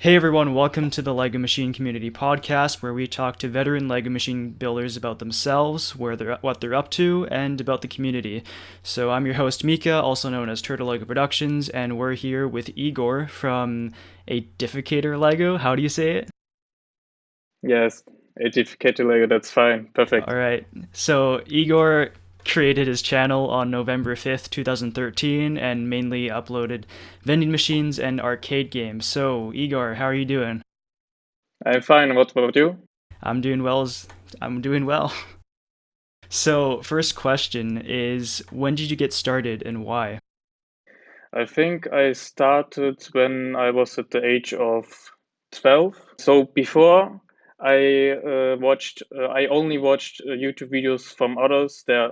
Hey everyone, welcome to the LEGO Machine Community Podcast, where we talk to veteran LEGO machine builders about themselves, what they're up to, and about the community. So I'm your host Mika, also known as TurtleLegoProductions, and we're here with Igor from Aedificator Lego. How do you say it? Yes, Aedificator Lego, that's fine. Perfect. All right. So Igor created his channel on November 5th, 2013, and mainly uploaded vending machines and arcade games. So Igor, how are you doing? I'm fine. What about you? I'm doing well. I'm doing well. So, first question is, when did you get started and why? I think I started when I was at the age of 12. So before I only watched YouTube videos from others. There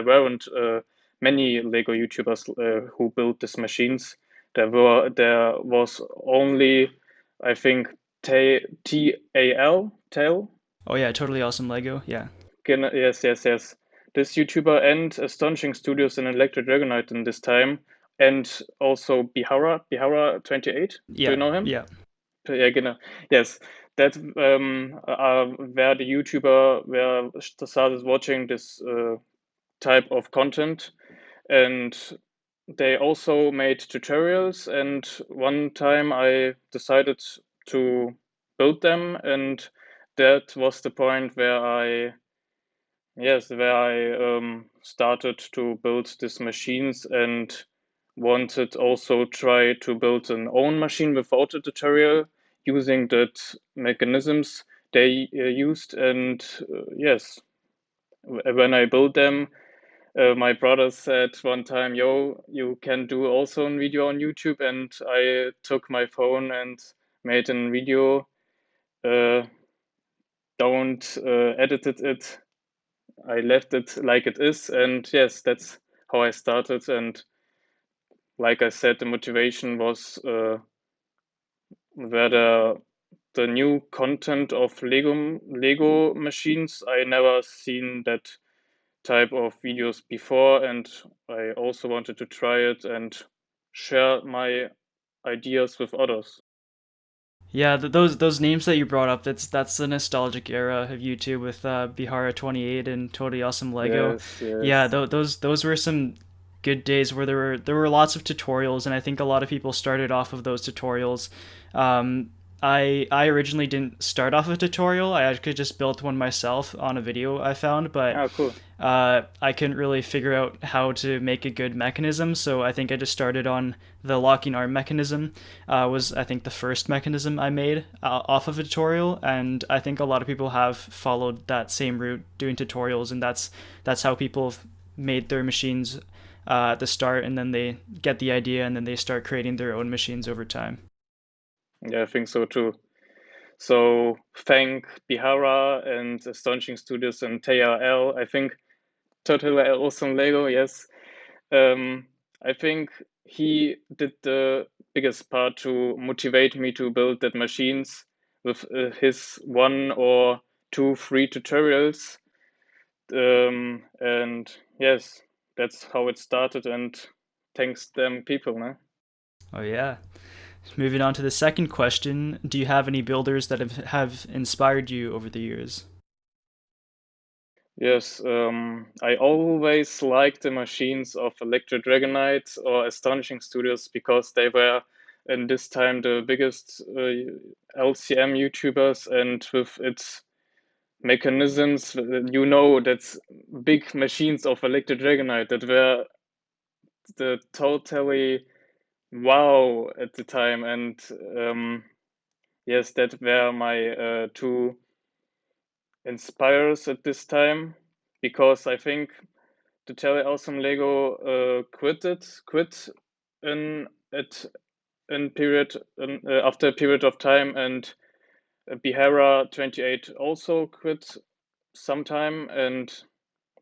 weren't many Lego YouTubers who built these machines. There was only, I think, TAL. Oh yeah, totally awesome Lego. Yeah. Yes, yes, yes. This YouTuber and Astonishing Studios and ElectryDragonite in this time, and also Bihara 28. Do you Yeah. know him? Yeah. Yeah, genau. Yes, that where the YouTuber where started watching this type of content, and they also made tutorials. And one time I decided to build them, and that was the point where I started to build these machines and wanted also try to build an own machine without a tutorial using that mechanisms they used. And yes, when I built them, my brother said one time, "Yo, you can do also a video on YouTube," and I took my phone and made a video. Uh, don't edited it. I left it like it is, and yes, that's how I started. And like I said, the motivation was whether the new content of Lego machines. I never seen that type of videos before, and I also wanted to try it and share my ideas with others. Yeah, those names that you brought up, that's the nostalgic era of YouTube with Bihara 28 and Totally Awesome Lego. Yes, Yeah, yes. those were some good days where there were lots of tutorials, and I think a lot of people started off of those tutorials. Um, I originally didn't start off a tutorial. I actually just built one myself on a video I found, but Ah, cool. I couldn't really figure out how to make a good mechanism, so I think I just started on the locking arm mechanism. Was I think the first mechanism I made off of a tutorial, and I think a lot of people have followed that same route doing tutorials, and that's how people have made their machines at the start, and then they get the idea, and then they start creating their own machines over time. Yeah, I think so too. So thank Bihara and Astonishing Studios and TRL. I think Totally Awesome Lego, yes. Um, I think he did the biggest part to motivate me to build that machines with his one or two free tutorials. And yes, that's how it started. And thanks them people, ne? Oh yeah. Moving on to the second question, do you have any builders that have inspired you over the years? Yes, I always liked the machines of ElectryDragonite or Astonishing Studios because they were in this time the biggest LCM YouTubers, and with its mechanisms, that's big machines of ElectryDragonite that were the totally wow at the time. And yes, that were my two inspires at this time, because I think to tell awesome Lego quit in at in period after a period of time, and Bihara 28 also quit sometime, and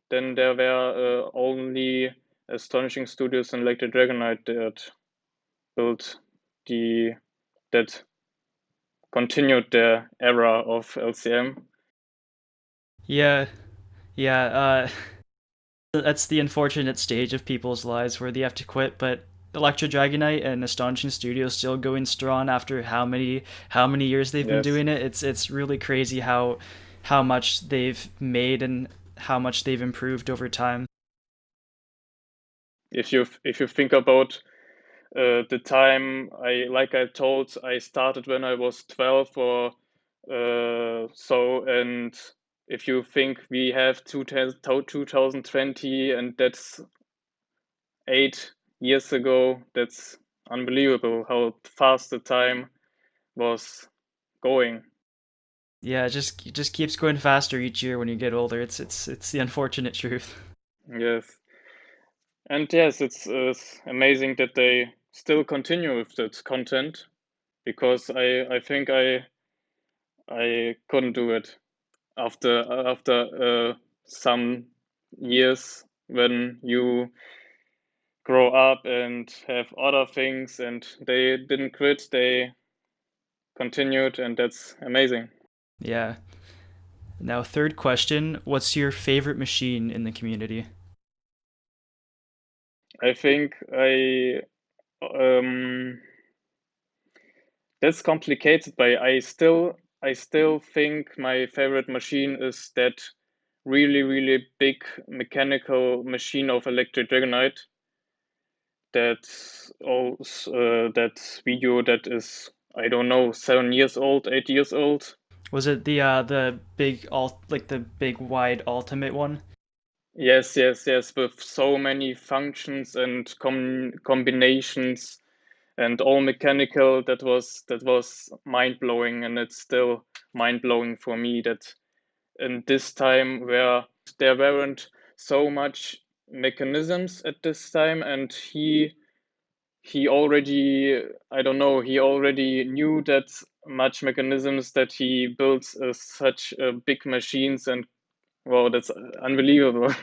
then there were only Astonishing Studios and Electric Dragonite that built the that continued their era of LCM. Yeah, yeah. That's the unfortunate stage of people's lives where they have to quit, but ElectryDragonite and AstonishingStudios still going strong after how many years they've been Yes. doing it. It's really crazy how much they've made and how much they've improved over time. If you think about the time, I told, I started when I was 12 or so, and if you think we have 2020 and that's 8 years ago, that's unbelievable how fast the time was going. Yeah, it just keeps going faster each year when you get older. It's the unfortunate truth. Yes, and yes, it's amazing that they still continue with that content, because I think I couldn't do it after some years when you grow up and have other things, and they didn't quit, they continued, and that's amazing. Yeah. Now, third question, what's your favorite machine in the community? I think um that's complicated, but I still think my favorite machine is that really big mechanical machine of ElectryDragonite. That video that is, I don't know, 7 years old, 8 years old. Was it the big like the big wide ultimate one? Yes, with so many functions and combinations and all mechanical. That was mind blowing, and it's still mind blowing for me that in this time where there weren't so much mechanisms at this time, and he already, I don't know, he already knew that much mechanisms, that he built such big machines, and wow, that's unbelievable.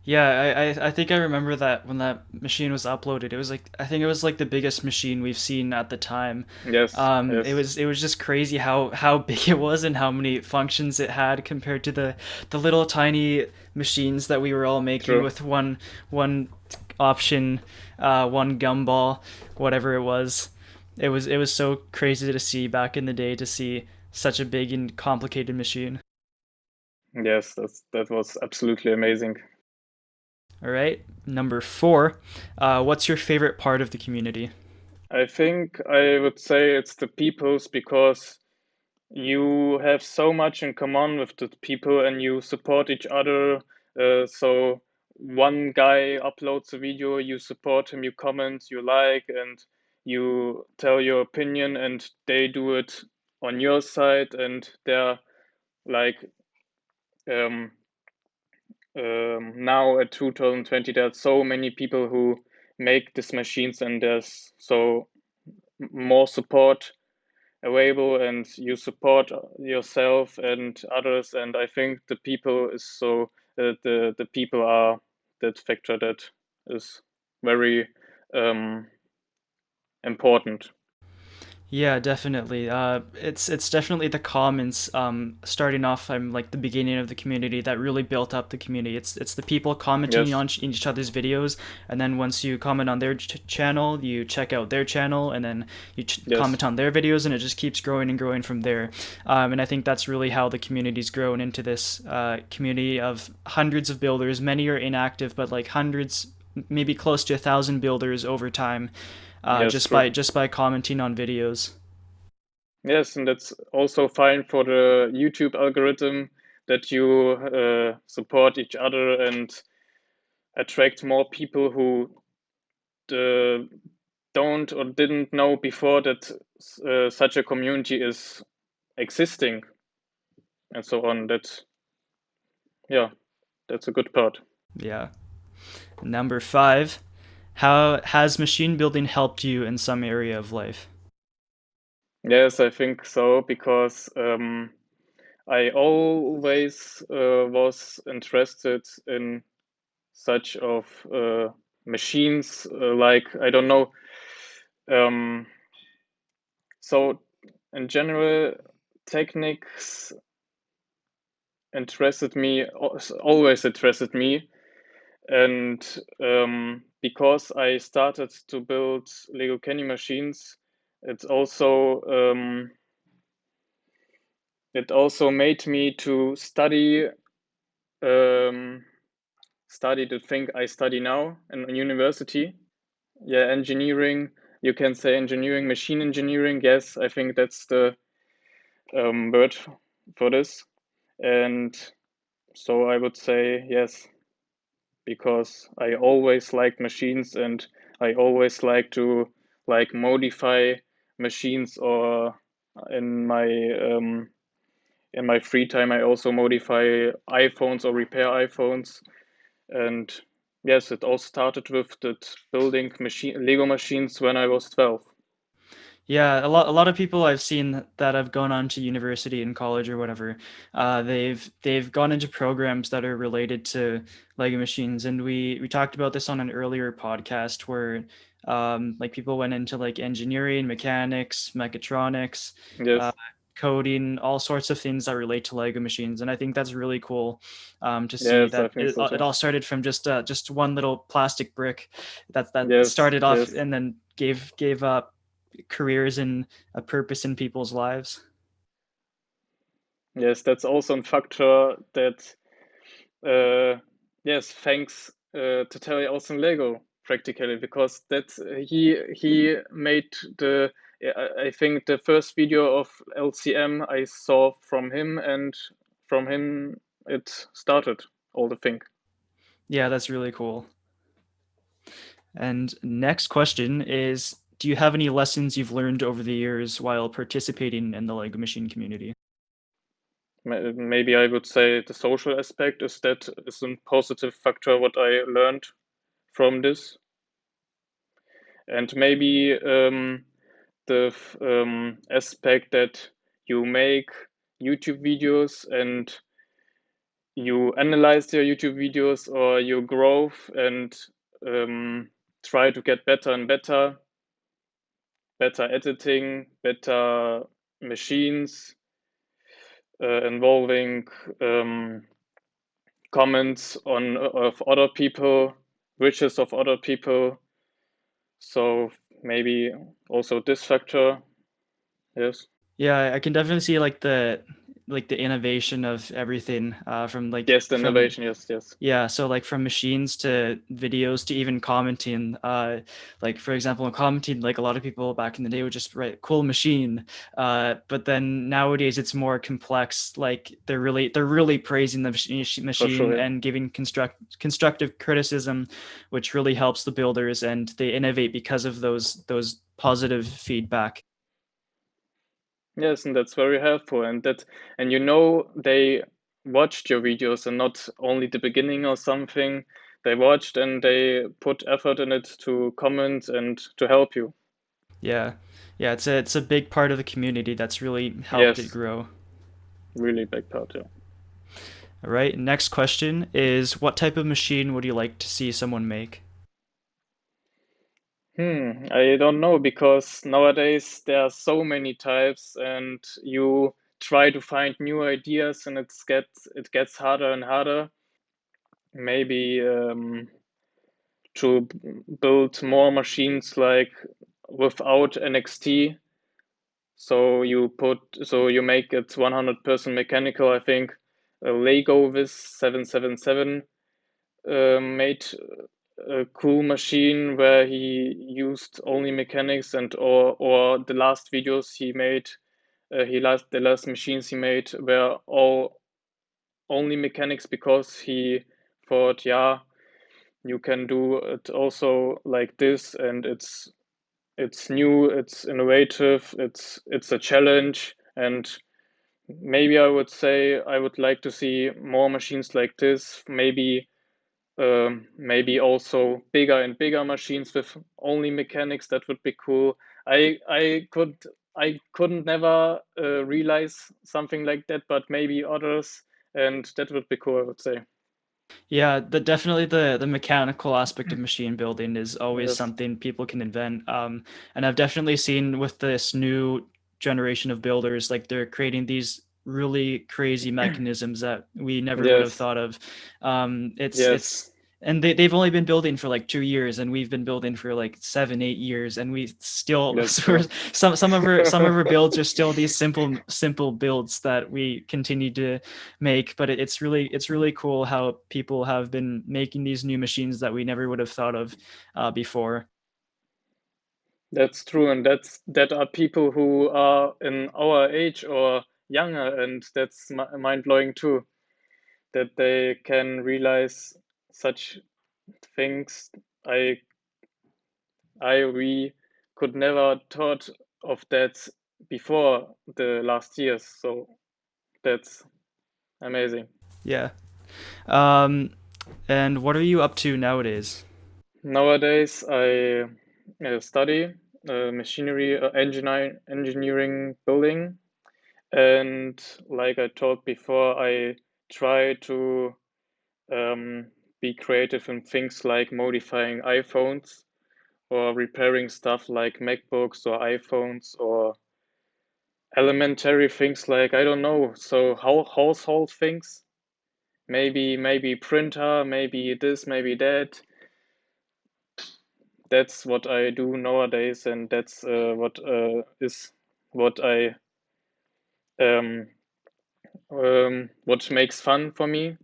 Yeah, I think I remember that when that machine was uploaded. It was like I think it was like the biggest machine we've seen at the time. Yes, It yes, was just crazy how big it was and how many functions it had compared to the little tiny machines that we were all making true. with one option, one gumball, whatever it was. It was so crazy to see back in the day to see such a big and complicated machine. Yes, that was absolutely amazing. All right, number four. What's your favorite part of the community? I think I would say it's the peoples, because you have so much in common with the people and you support each other. So one guy uploads a video, you support him, you comment, you like, and you tell your opinion, and they do it on your side. And they're like, um, now at 2020, there are so many people who make these machines, and there's so more support available, and you support yourself and others. And I think the people is so the people are that factor that is very um, important. Yeah, definitely. It's definitely the comments. Starting off from like the beginning of the community that really built up the community. It's the people commenting Yes, on each other's videos, and then once you comment on their channel, you check out their channel, and then you yes, comment on their videos, and it just keeps growing and growing from there. And I think that's really how the community's grown into this community of hundreds of builders. Many are inactive, but like hundreds, maybe close to 1,000 builders over time, yes, just true. by commenting on videos. Yes, and that's also fine for the YouTube algorithm, that you support each other and attract more people who uh, don't or didn't know before that such a community is existing, and so on. That, yeah, that's a good part. Yeah. Number five, how has machine building helped you in some area of life? Yes, I think so, because I always was interested in such of machines, like, I don't know. Um, so in general, techniques interested me, always interested me, and because I started to build Lego Candy machines, it also made me to study the thing I study now in university. Yeah, engineering. You can say engineering, machine engineering. Yes, I think that's the word for this. And so I would say yes, because I always liked machines and I always like to modify machines, or in my free time I also modify iPhones or repair iPhones. And yes, it all started with that building Lego machines when I was 12. Yeah, a lot of people I've seen that have gone on to university and college or whatever, they've gone into programs that are related to Lego machines, and we talked about this on an earlier podcast where like people went into like engineering, mechanics, mechatronics, uh, Yes, coding, all sorts of things that relate to Lego machines, and I think that's really cool to see yes, I that think so it too. all started from just one little plastic brick that Yes, started off yes, and then gave up careers and a purpose in people's lives. yes, that's also a factor that, uh, yes, thanks to Terry Awesome Lego practically, because that's he made the I think the first video of LCM I saw from him, and from him it started all the thing. Yeah, that's really cool. And next question is, do you have any lessons you've learned over the years while participating in the Lego Machine community? Maybe I would say the social aspect is a positive factor what I learned from this, and maybe the aspect that you make YouTube videos and you analyze your YouTube videos or your growth, and try to get better and better, better editing, better machines, involving comments of other people, wishes of other people. So maybe also this factor. Yes. Yeah, I can definitely see like the innovation of everything from like Yes, the from innovation. Yes, yes. yeah, so like from machines to videos to even commenting. Like for example, in commenting, like a lot of people back in the day would just write "cool machine," but then nowadays it's more complex. Like they're really praising the For machine sure. Yeah. and giving constructive criticism, which really helps the builders, and they innovate because of those positive feedback. Yes, and that's very helpful. And you know they watched your videos and not only the beginning or something. They watched and they put effort in it to comment and to help you. Yeah, yeah, it's a big part of the community that's really helped it Yes, grow. really big part. Yeah. All right, next question is what type of machine would you like to see someone make? I don't know, because nowadays there are so many types and you try to find new ideas and it gets harder and harder. Maybe to build more machines like without NXT. So you make it 100% mechanical. I think Lego with 777 made a cool machine where he used only mechanics, and or the last videos he made, the last machines he made were all only mechanics, because he thought, yeah, you can do it also like this, and it's new, it's innovative, it's a challenge. And maybe I would say I would like to see more machines like this. Maybe also bigger and bigger machines with only mechanics. That would be cool. I couldn't never realize something like that, but maybe others, and that would be cool, I would say. Yeah, definitely the mechanical aspect of machine building is always Yes, something people can invent. And I've definitely seen with this new generation of builders, like they're creating these really crazy mechanisms that we never would have yes, thought of. It's yes. and they've only been building for like 2 years, and we've been building for like 7-8 years, and we still That's true. some of our builds are still these simple builds that we continue to make. But it's really cool how people have been making these new machines that we never would have thought of before. That's true, and that are people who are in our age or younger, and that's mind blowing too. That they can realize such things. I we could never thought of that before the last years. So that's amazing. Yeah. um and what are you up to nowadays? Nowadays, I study machinery engineering building, and like I told before, I try to um, be creative in things like modifying iPhones or repairing stuff like MacBooks or iPhones or elementary things like, I don't know, so how household things, maybe printer, maybe this, maybe that. That's what I do nowadays, and that's what I um, what makes fun for me.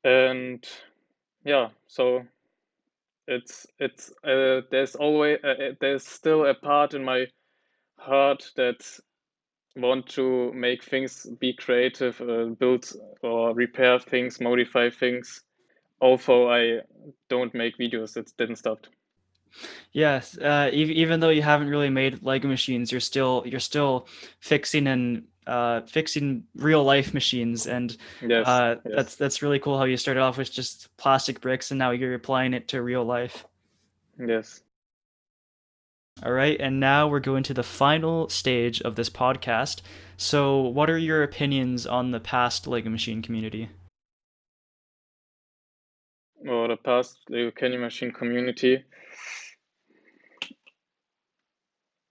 And yeah, so there's still a part in my heart that want to make things, be creative, build or repair things, modify things. Although I don't make videos, it didn't stop. Yes, even though you haven't really made Lego machines, you're still fixing and fixing real life machines, and Yes, yes, that's really cool how you started off with just plastic bricks and now you're applying it to real life. yes. All right, and now we're going to the final stage of this podcast. So, what are your opinions on the past Lego machine community? Or the past Lego Candy Machine community.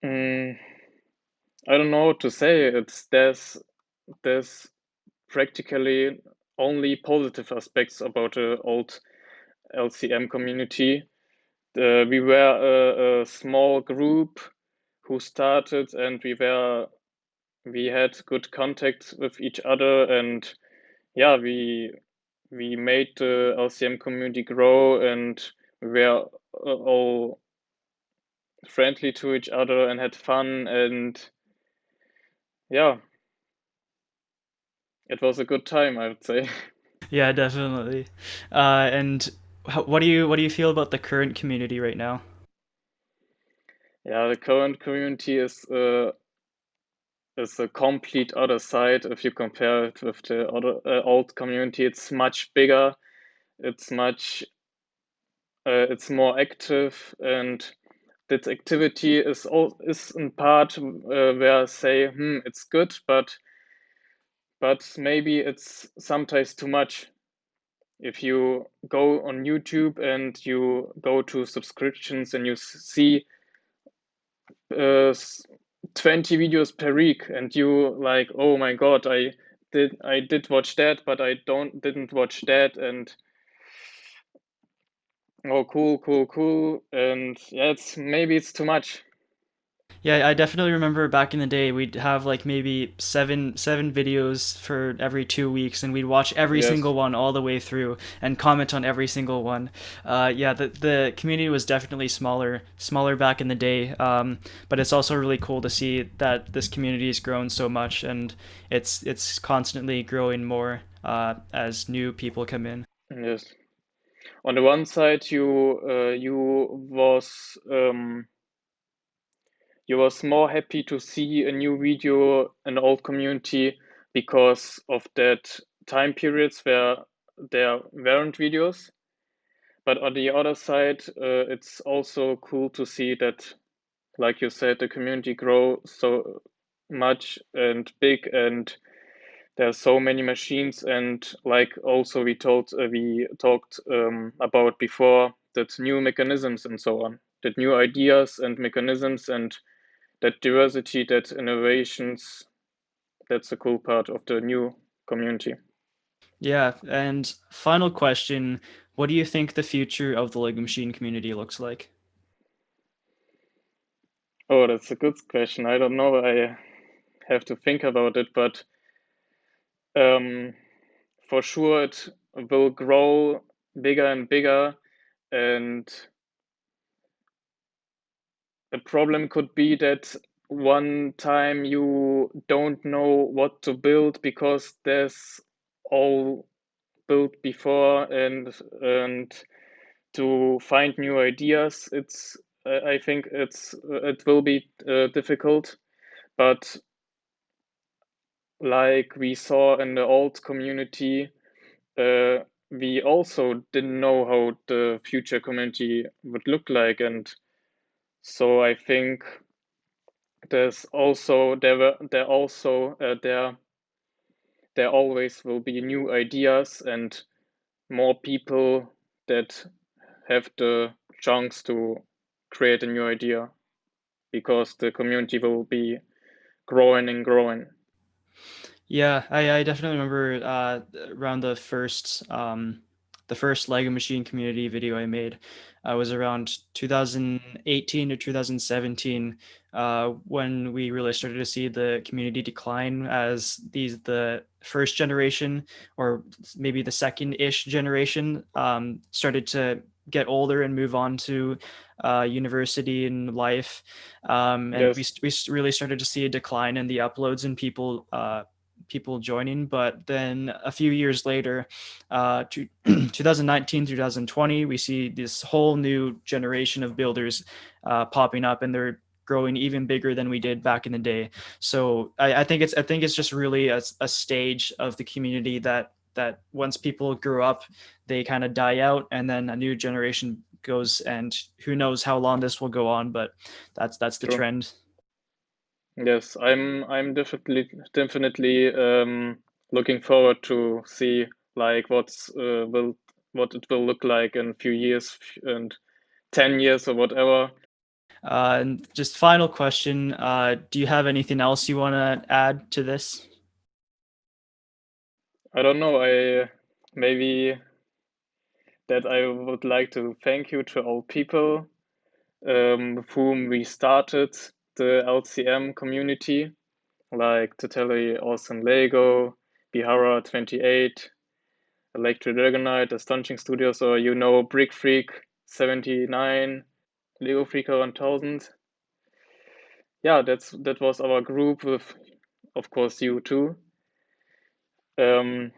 Mm, I don't know what to say. There's practically only positive aspects about the old LCM community. We were a small group who started, and we had good contact with each other, and yeah, we made the LCM community grow, and we were all friendly to each other and had fun, and yeah, it was a good time, I would say. Yeah, definitely. And what do you feel about the current community right now? Yeah, the current community is a complete other side if you compare it with the other old community. It's much bigger. It's much it's more active, and that activity is in part where I say, it's good, but maybe it's sometimes too much. If you go on YouTube and you go to subscriptions and you see uh, 20 videos per week, and you like, oh my god, I did watch that, but I didn't watch that, and oh, cool, and yeah, it's too much. Yeah, I definitely remember back in the day we'd have like maybe seven videos for every 2 weeks, and we'd watch every Yes, single one all the way through and comment on every single one. Yeah, the community was definitely smaller back in the day. But it's also really cool to see that this community has grown so much, and it's constantly growing more as new people come in. yes. On the one side, you was more happy to see a new video in old community because of that time periods where there weren't videos. But on the other side, it's also cool to see that, like you said, the community grow so much and big, and there are so many machines. And like also we talked about before, that new mechanisms and so on, that new ideas and mechanisms, and that diversity, that innovations. That's the cool part of the new community. Yeah, and final question. What do you think the future of the Lego Machine community looks like? Oh, that's a good question. I don't know. I have to think about it, but um, for sure it will grow bigger and bigger. And a problem could be that one time you don't know what to build because there's all built before, and to find new ideas, I think it will be difficult. But like we saw in the old community, uh, we also didn't know how the future community would look like, and so I think there's also there also there always will be new ideas and more people that have the chance to create a new idea because the community will be growing and growing. Yeah, I definitely remember around the first Lego Machine community video I made. Was around 2018 to 2017 when we really started to see the community decline as the first generation or maybe the second-ish generation started to get older and move on to university and life. And Yes, we really started to see a decline in the uploads and people joining. But then a few years later, 2019, 2020, we see this whole new generation of builders popping up, and they're growing even bigger than we did back in the day. So I think it's just really a stage of the community that once people grew up, they kind of die out, and then a new generation goes, and who knows how long this will go on, but that's the true. trend. Yes, I'm definitely looking forward to see like what it will look like in a few years and 10 years or whatever. And just final question, do you have anything else you want to add to this? I don't know. I maybe that I would like to thank you to all people with whom we started the LCM community, like TotallyAwesomeLego, Bihara28, ElectryDragonite, AstonishingStudios, or BrickFreak 79, Legofreak 1000. Yeah, that was our group with, of course, you too, um,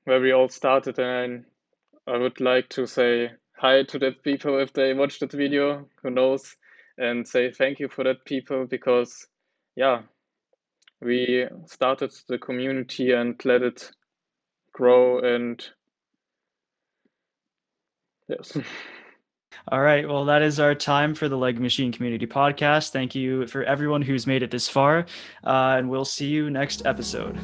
where we all started. And I would like to say hi to that people if they watch that video, who knows, and say thank you for that people because, yeah, we started the community and let it grow, and yes. All right, well, that is our time for the Lego Machine Community Podcast. Thank you for everyone who's made it this far, and we'll see you next episode.